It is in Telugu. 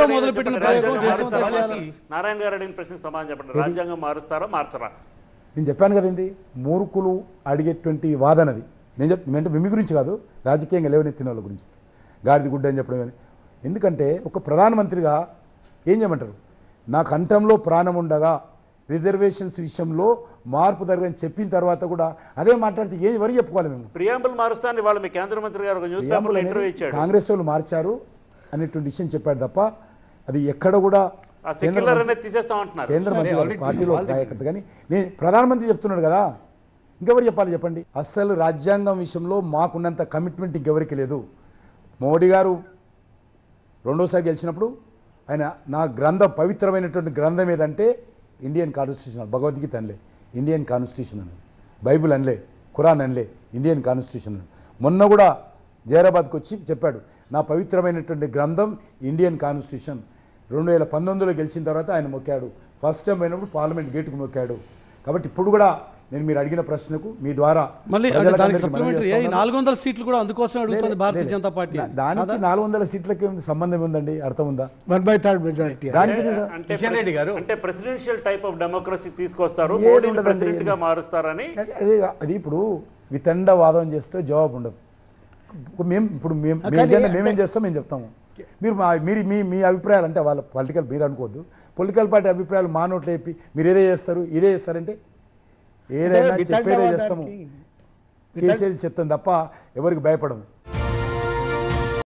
ఢిల్లీలో మొదలుపెట్టిన ప్రయోగం దేశమంతా చేయాలి. నారాయణ గారు అడిగిన ప్రశ్నకు సమాధానం చెప్పండి. రాజ్యాంగం మారుస్తారా మార్చరా? నేను చెప్పాను కదండి, మూర్ఖులు అడిగేటువంటి వాదనది. నేను మీ గురించి కాదు, రాజకీయంగా లేవనెత్తిన వాళ్ళ గురించి గాడిది గుడ్డ అని చెప్పడం కానీ. ఎందుకంటే ఒక ప్రధానమంత్రిగా ఏం చేయమంటారు, నా కంఠంలో ప్రాణం ఉండగా రిజర్వేషన్స్ విషయంలో మార్పు జరగని చెప్పిన తర్వాత కూడా అదే మాట్లాడితే ఏం వరకు చెప్పుకోవాలి మేము? ప్రియాంబుల్ మారుస్తాను వాళ్ళ మీ కేంద్ర మంత్రి గారు ఒక న్యూస్ పేపర్లో ఇంటర్వ్యూ ఇచ్చాడు. కాంగ్రెస్ వాళ్ళు మార్చారు అనేటువంటి విషయం చెప్పాడు తప్ప అది ఎక్కడ కూడా సెక్యులర్ అనేది తీసేస్తామంటున్నారు కేంద్ర మంత్రి పార్టీలో నాయకర్త. కానీ నేను ప్రధానమంత్రి చెప్తున్నాడు కదా, ఇంకెవరు చెప్పాలి చెప్పండి? అస్సలు రాజ్యాంగం విషయంలో మాకున్నంత కమిట్మెంట్ ఇంకెవరికి లేదు. మోడీ గారు రెండోసారి గెలిచినప్పుడు ఆయన నా గ్రంథం, పవిత్రమైనటువంటి గ్రంథం ఏదంటే ఇండియన్ కాన్స్టిట్యూషన్, భగవద్గీత అనలే, ఇండియన్ కాన్స్టిట్యూషన్ అని, బైబుల్ అనలే, ఖురాన్ అనలే, ఇండియన్ కాన్స్టిట్యూషన్ అని. మొన్న కూడా జైరాబాద్కి వచ్చి చెప్పాడు, నా పవిత్రమైనటువంటి గ్రంథం ఇండియన్ కాన్స్టిట్యూషన్. 2019లో గెలిచిన తర్వాత ఆయన మొక్కాడు. ఫస్ట్ టైం అయినప్పుడు పార్లమెంట్ గేటుకు మొక్కాడు. కాబట్టి ఇప్పుడు కూడా నేను మీరు అడిగిన ప్రశ్నకు మీ ద్వారా మళ్ళీ 400 సీట్లు కూడా అందుకోసం అడుగుతుంది భారతీయ జనతా పార్టీ. దానికి 400 సీట్లకి సంబంధం ఉందండి, అర్థం ఉందా? 1/3 మెజారిటీ. అంటే ప్రెసిడెన్షియల్ టైప్ ఆఫ్ డెమోక్రసీ తీసుకొస్తారు, మోడీని ప్రెసిడెంట్ గా మారుస్తారని. అది ఇప్పుడు వితండవాదం చేస్తే జవాబు ఉండదు. మేమేం చేస్తాం మేము చెప్తాము. మీరు మీ అభిప్రాయాలు అంటే వాళ్ళ పొలిటికల్ మీరు అనుకోవద్దు. పొలిటికల్ పార్టీ అభిప్రాయాలు మా నోట్లో చెప్పి మీరు ఇదే చేస్తారంటే ఏదైనా చెప్పేదే చేస్తాము, చేసేది చెప్తాం తప్ప ఎవరికి భయపడము.